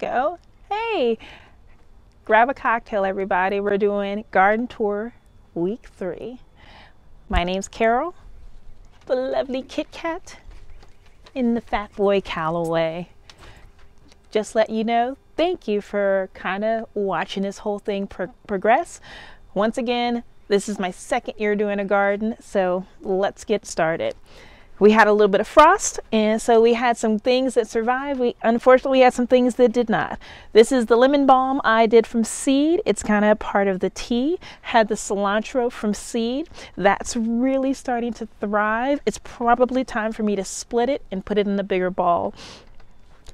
go. Hey, grab a cocktail, everybody. We're doing garden tour week 3. My name's Carol, the lovely Kit Kat in the Fat Boy Callaway. Just let you know, thank you for kind of watching this whole thing progress. Once again, this is my 2nd year doing a garden, so let's get started. We had a little bit of frost, and so we had some things that survived. Unfortunately, we had some things that did not. This is the lemon balm I did from seed. It's kind of part of the tea. Had the cilantro from seed. That's really starting to thrive. It's probably time for me to split it and put it in a bigger ball.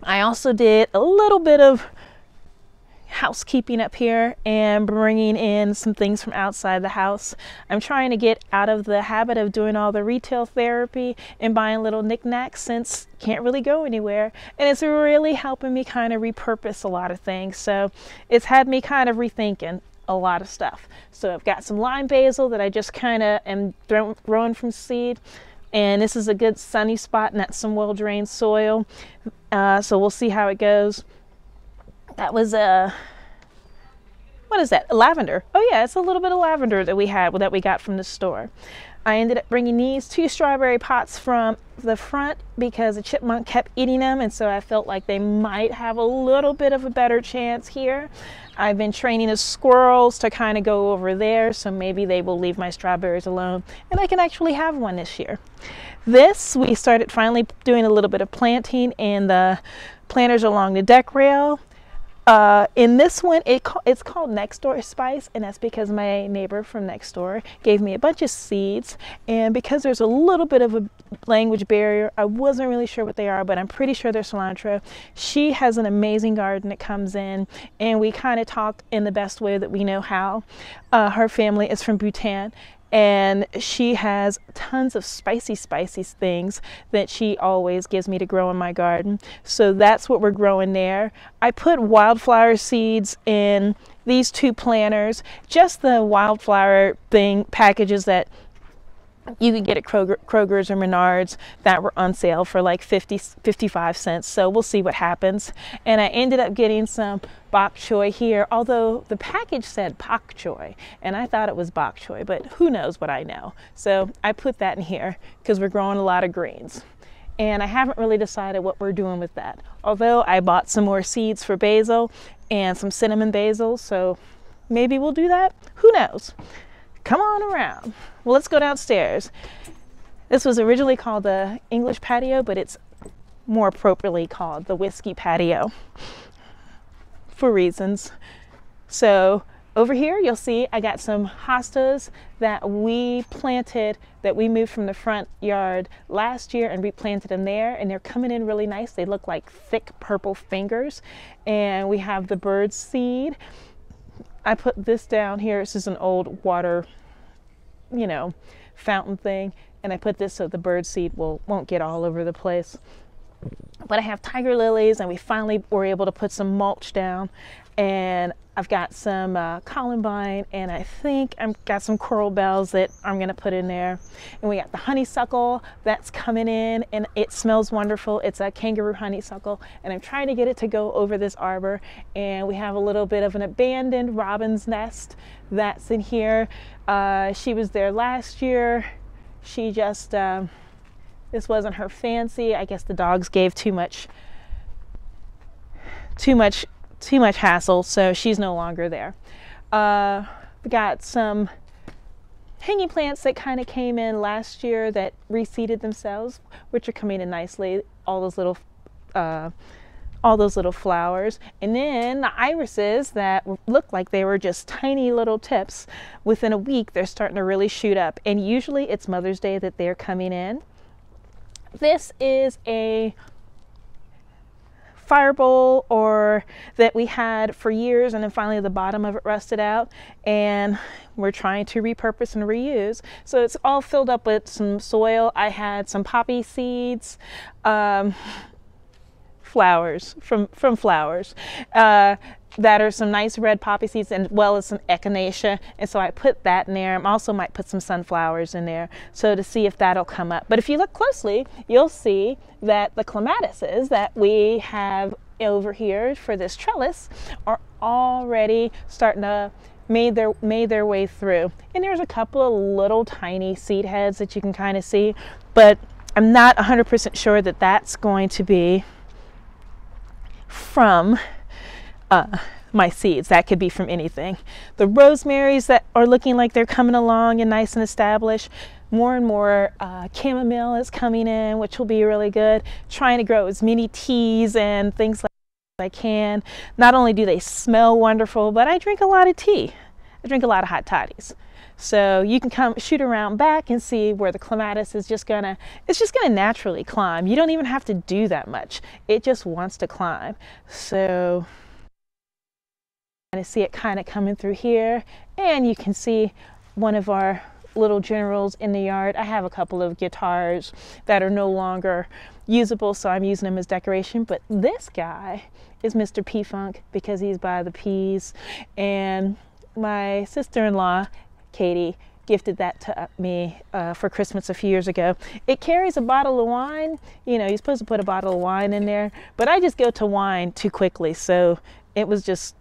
I also did a little bit of housekeeping up here and bringing in some things from outside the house. I'm trying to get out of the habit of doing all the retail therapy and buying little knickknacks since can't really go anywhere, and it's really helping me kind of repurpose a lot of things. So it's had me kind of rethinking a lot of stuff. So I've got some lime basil that I just kind of am growing from seed, and this is a good sunny spot and that's some well-drained soil. So we'll see how it goes. That was what is that? Lavender. Oh yeah, it's a little bit of lavender that we got from the store. I ended up bringing these 2 strawberry pots from the front because a chipmunk kept eating them, and so I felt like they might have a little bit of a better chance here. I've been training the squirrels to kind of go over there, so maybe they will leave my strawberries alone and I can actually have one this year. This, we started finally doing a little bit of planting in the planters along the deck rail. In this one, it's called Next Door Spice, and that's because my neighbor from next door gave me a bunch of seeds, and because there's a little bit of a language barrier, I wasn't really sure what they are, but I'm pretty sure they're cilantro. She has an amazing garden that comes in, and we kind of talked in the best way that we know how. Her family is from Bhutan, and she has tons of spicy things that she always gives me to grow in my garden. So that's what we're growing there. I put wildflower seeds in these 2 planters, just the wildflower packages that you can get at Kroger's or Menards that were on sale for like 55 cents. So we'll see what happens. And I ended up getting some bok choy here, although the package said pak choy, and I thought it was bok choy, but who knows what I know. So I put that in here because we're growing a lot of greens. And I haven't really decided what we're doing with that. Although I bought some more seeds for basil and some cinnamon basil, so maybe we'll do that. Who knows? Come on around. Well, let's go downstairs. This was originally called the English patio, but it's more appropriately called the whiskey patio for reasons. So over here, you'll see I got some hostas that we planted, that we moved from the front yard last year and replanted them there, and they're coming in really nice. They look like thick purple fingers. And we have the bird seed. I put this down here. This is an old water, fountain thing, and I put this so the bird seed won't get all over the place. But I have tiger lilies, and we finally were able to put some mulch down, and I've got some columbine, and I think I've got some coral bells that I'm going to put in there. And we got the honeysuckle that's coming in, and it smells wonderful. It's a kangaroo honeysuckle, and I'm trying to get it to go over this arbor. And we have a little bit of an abandoned robin's nest that's in here. She was there last year. She just, this wasn't her fancy. I guess the dogs gave too much hassle, so she's no longer there. We got some hanging plants that kind of came in last year that reseeded themselves, which are coming in nicely. All those little flowers, and then the irises that look like they were just tiny little tips. Within a week, they're starting to really shoot up, and usually it's Mother's Day that they're coming in. This is a fire bowl that we had for years, and then finally the bottom of it rusted out, and we're trying to repurpose and reuse. So it's all filled up with some soil. I had some poppy seeds, flowers from flowers. that are some nice red poppy seeds, as well as some echinacea, and so I put that in there. I also might put some sunflowers in there, so to see if that'll come up. But if you look closely, you'll see that the clematises that we have over here for this trellis are already starting to made their way through. And there's a couple of little tiny seed heads that you can kind of see, but I'm not 100% sure that that's going to be from my seeds. That could be from anything. The rosemaries that are looking like they're coming along and nice and established. More and more chamomile is coming in, which will be really good. Trying to grow as many teas and things like I can. Not only do they smell wonderful, but I drink a lot of tea. I drink a lot of hot toddies. So you can come shoot around back and see where the clematis is just gonna naturally climb. You don't even have to do that much. It just wants to climb. So I see it kind of coming through here, and you can see one of our little generals in the yard. I have a couple of guitars that are no longer usable, so I'm using them as decoration, but this guy is Mr. P-Funk because he's by the peas, and my sister-in-law Katie gifted that to me for Christmas a few years ago. It carries a bottle of wine. You know, you're supposed to put a bottle of wine in there, but I just go to wine too quickly, so it was just,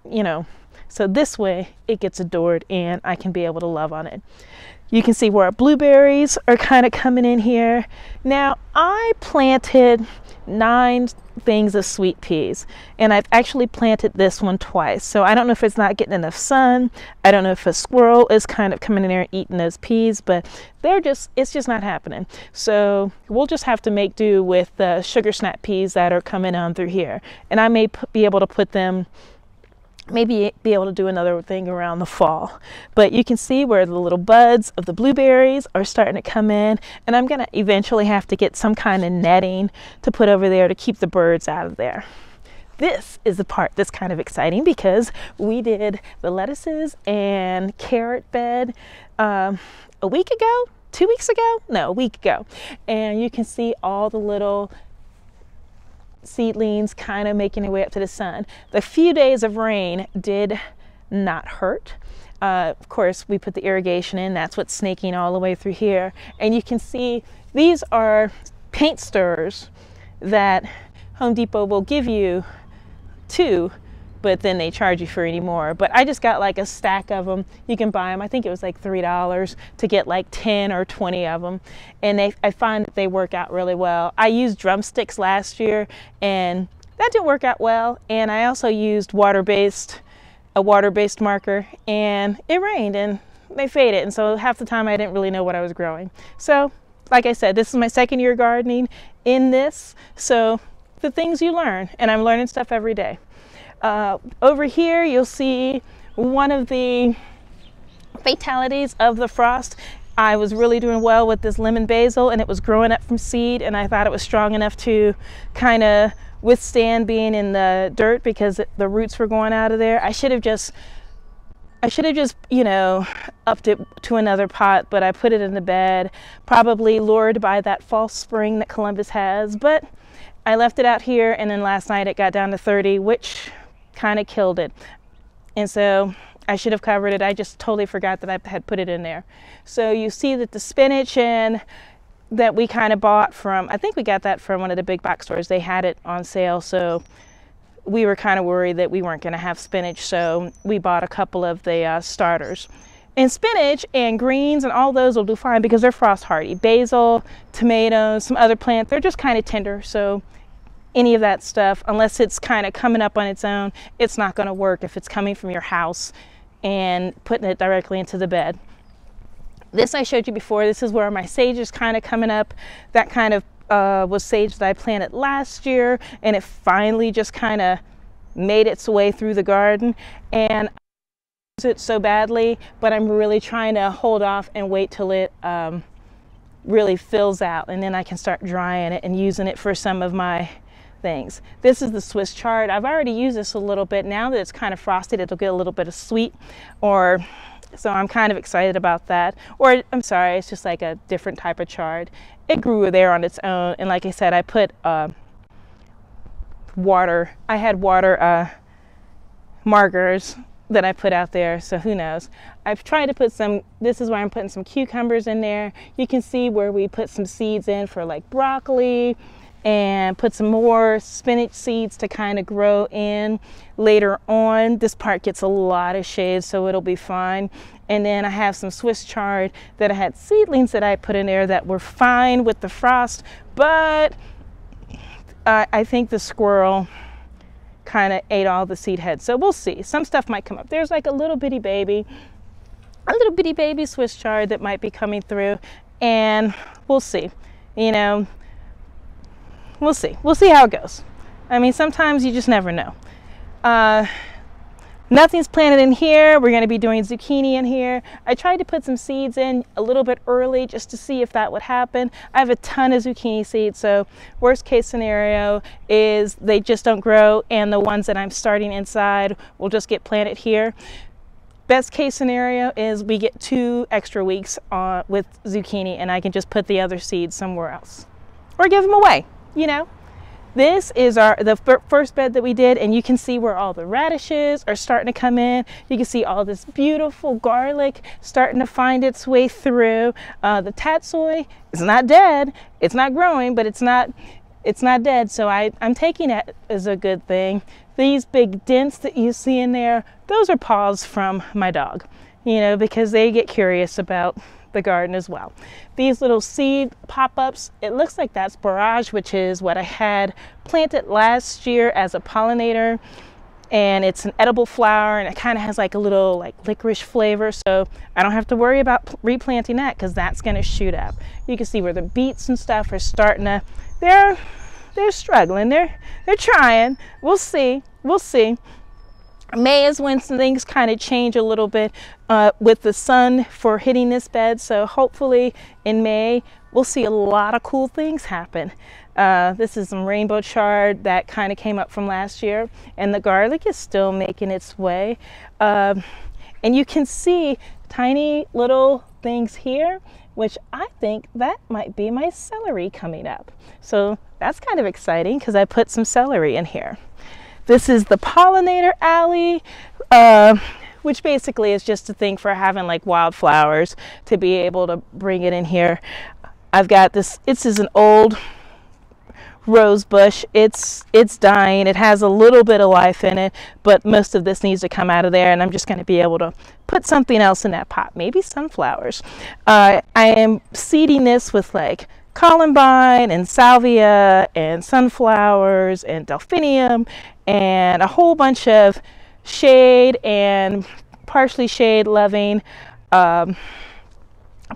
you know, so this way it gets adored and I can be able to love on it. You can see where our blueberries are kind of coming in here. Now, I planted 9 things of sweet peas, and I've actually planted this one twice. So I don't know if it's not getting enough sun. I don't know if a squirrel is kind of coming in there and eating those peas, but it's just not happening. So we'll just have to make do with the sugar snap peas that are coming on through here. And I may be able to put them, maybe be able to do another thing around the fall. But you can see where the little buds of the blueberries are starting to come in, and I'm gonna eventually have to get some kind of netting to put over there to keep the birds out of there. This is the part that's kind of exciting because we did the lettuces and carrot bed a week ago, 2 weeks ago? No, a week ago. And you can see all the little seedlings kind of making their way up to the sun. The few days of rain did not hurt. Of course, we put the irrigation in. That's what's snaking all the way through here. And you can see these are paint stirrers that Home Depot will give you 2, but then they charge you for any more. But I just got like a stack of them. You can buy them. I think it was like $3 to get like 10 or 20 of them. And I find that they work out really well. I used drumsticks last year and that didn't work out well. And I also used a water-based marker, and it rained and they faded. And so half the time I didn't really know what I was growing. So like I said, this is my 2nd year gardening in this. So the things you learn, and I'm learning stuff every day. Over here you'll see one of the fatalities of the frost. I was really doing well with this lemon basil, and it was growing up from seed, and I thought it was strong enough to kind of withstand being in the dirt because the roots were going out of there. I should have just, you know, upped it to another pot, but I put it in the bed, probably lured by that false spring that Columbus has. But I left it out here, and then last night it got down to 30, which kind of killed it. And so I should have covered it. I just totally forgot that I had put it in there. So you see that the spinach and that we kind of bought from, I think we got that from one of the big box stores. They had it on sale, so we were kind of worried that we weren't going to have spinach, so we bought a couple of the starters. And spinach and greens and all those will do fine because they're frost hardy. Basil, tomatoes, some other plants, they're just kind of tender, so any of that stuff, unless it's kind of coming up on its own, it's not going to work if it's coming from your house and putting it directly into the bed. This I showed you before. This is where my sage is kind of coming up. That kind of was sage that I planted last year, and it finally just kind of made its way through the garden. And I use it so badly, but I'm really trying to hold off and wait till it really fills out, and then I can start drying it and using it for some of my things. This is the Swiss chard. I've already used this a little bit. Now that it's kind of frosted, it'll get a little bit of sweet, so I'm kind of excited about that. Or I'm sorry, it's just like a different type of chard. It grew there on its own, and like I said, I put water. I had water markers that I put out there, so who knows. I've tried to put some, this is where I'm putting some cucumbers in there. You can see where we put some seeds in for like broccoli and put some more spinach seeds to kind of grow in later on. This part gets a lot of shade, so it'll be fine. And then I have some Swiss chard that I had seedlings that I put in there that were fine with the frost, but I think the squirrel kind of ate all the seed heads. So we'll see. Some stuff might come up. There's like a little bitty baby Swiss chard that might be coming through, and we'll see. You know, we'll see how it goes. I mean, sometimes you just never know. Nothing's planted in here. We're going to be doing zucchini in here. I tried to put some seeds in a little bit early just to see if that would happen. I have a ton of zucchini seeds, so worst case scenario is they just don't grow, and the ones that I'm starting inside will just get planted here. Best case scenario is we get 2 extra weeks with zucchini, and I can just put the other seeds somewhere else or give them away, you know. This is the first bed that we did, and you can see where all the radishes are starting to come in. You can see all this beautiful garlic starting to find its way through. The tatsoi is not dead. It's not growing, but it's not dead, so I'm taking it as a good thing. These big dents that you see in there, those are paws from my dog, you know, because they get curious about the garden as well. These little seed pop-ups, it looks like that's borage, which is what I had planted last year as a pollinator, and it's an edible flower, and it kind of has like a little like licorice flavor, so I don't have to worry about replanting that because that's going to shoot up. You can see where the beets and stuff are starting to, they're struggling, they're trying. We'll see. May is when some things kind of change a little bit with the sun for hitting this bed, so hopefully in May we'll see a lot of cool things happen. This is some rainbow chard that kind of came up from last year, and the garlic is still making its way. And you can see tiny little things here, which I think that might be my celery coming up. So that's kind of exciting because I put some celery in here. This is the pollinator alley, which basically is just a thing for having like wildflowers to be able to bring it in here. I've got this, this is an old rose bush. It's dying. It has a little bit of life in it, but most of this needs to come out of there, and I'm just going to be able to put something else in that pot, maybe sunflowers. I am seeding this with like columbine and salvia and sunflowers and delphinium and a whole bunch of shade and partially shade loving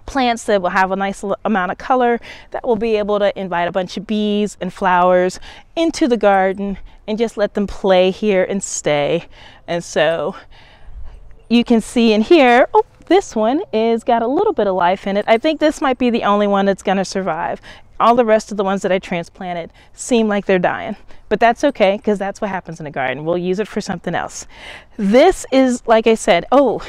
plants that will have a nice amount of color that will be able to invite a bunch of bees and flowers into the garden and just let them play here and stay. And so you can see in here, oh, this one is got a little bit of life in it. I think this might be the only one that's going to survive. All the rest of the ones that I transplanted seem like they're dying, but that's okay because that's what happens in a garden. We'll use it for something else. This is, like I said, oh,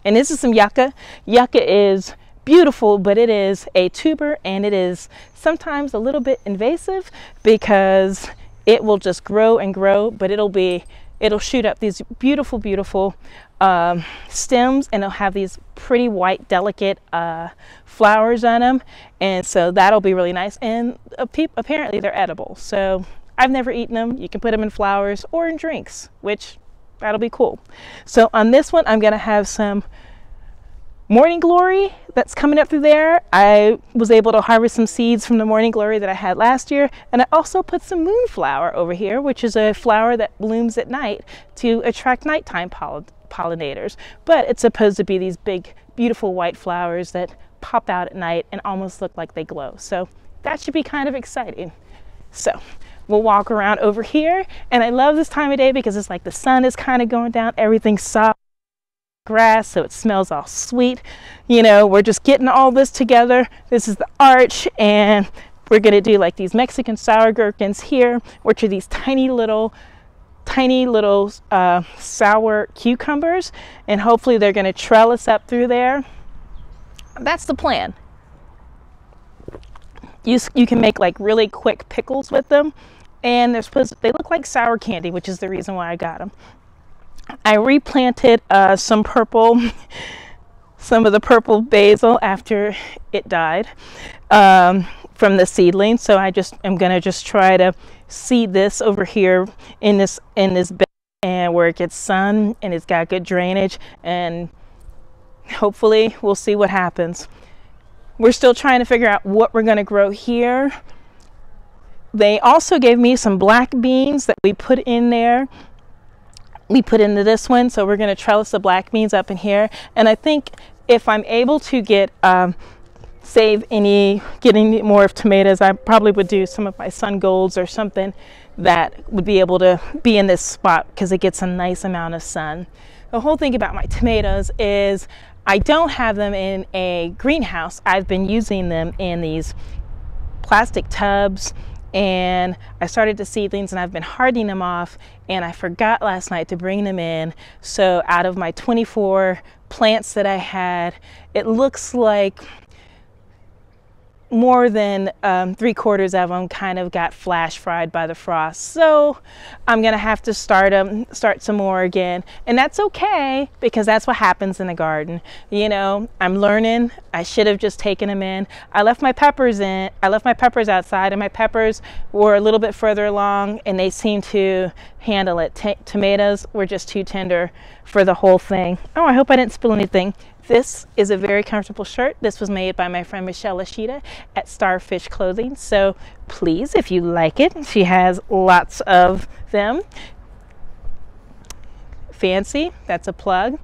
and this is some yucca. Yucca is beautiful, but it is a tuber, and it is sometimes a little bit invasive because it will just grow and grow, but it'll shoot up these beautiful stems, and it'll have these pretty white delicate flowers on them, and so that'll be really nice. And apparently they're edible, so I've never eaten them. You can put them in flowers or in drinks, which that'll be cool. So on this one I'm gonna have some morning glory that's coming up through there. I was able to harvest some seeds from the morning glory that I had last year, and I also put some moonflower over here, which is a flower that blooms at night to attract nighttime pollinators, but it's supposed to be these big beautiful white flowers that pop out at night and almost look like they glow, so that should be kind of exciting. So we'll walk around over here, and I love this time of day because it's like the sun is kind of going down, everything's soft grass, so it smells all sweet. You know, we're just getting all this together. This is the arch, and we're gonna do like these Mexican sour gherkins here, which are these tiny little sour cucumbers, and hopefully they're gonna trellis up through there. That's the plan. You can make like really quick pickles with them, and they look like sour candy, which is the reason why I got them. I replanted some of the purple basil after it died. from the seedling. So I just am gonna just try to seed this over here in this bed, and where it gets sun and it's got good drainage, and hopefully we'll see what happens. We're still trying to figure out what we're going to grow here. They also gave me some black beans that we put in there. We put into this one, so we're going to trellis the black beans up in here. And I think if I'm able to get getting more of tomatoes, I probably would do some of my sun golds or something that would be able to be in this spot because it gets a nice amount of sun. The whole thing about my tomatoes is I don't have them in a greenhouse. I've been using them in these plastic tubs, and I started the seedlings and I've been hardening them off, and I forgot last night to bring them in. So out of my 24 plants that I had, it looks like more than 3/4 of them kind of got flash fried by the frost. So I'm gonna have to start some more again, and that's okay because that's what happens in the garden. You know, I'm learning. I should have just taken them in. I left my peppers outside, and my peppers were a little bit further along and they seemed to handle it. Tomatoes were just too tender for the whole thing. Oh, I hope I didn't spill anything. This is a very comfortable shirt. This was made by my friend Michelle Lashida at Starfish Clothing. So please, if you like it, she has lots of them. Fancy, that's a plug.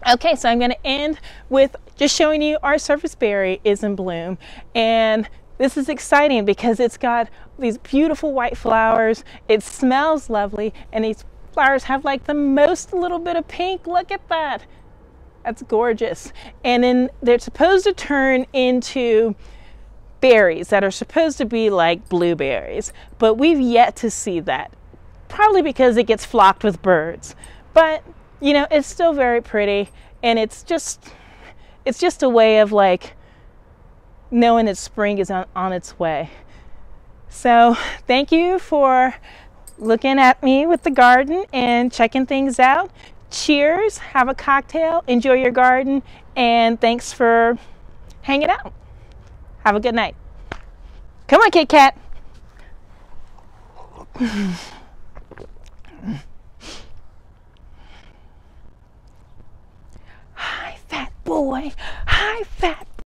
Okay, so I'm gonna end with just showing you our surface berry is in bloom. And this is exciting because it's got these beautiful white flowers. It smells lovely, and these flowers have like the most little bit of pink. Look at that. That's gorgeous. And then they're supposed to turn into berries that are supposed to be like blueberries, but we've yet to see that, probably because it gets flocked with birds. But you know, it's still very pretty, and it's just a way of like knowing that spring is on its way. So thank you for looking at me with the garden and checking things out. Cheers, have a cocktail, enjoy your garden, and thanks for hanging out. Have a good night. Come on, Kit Kat.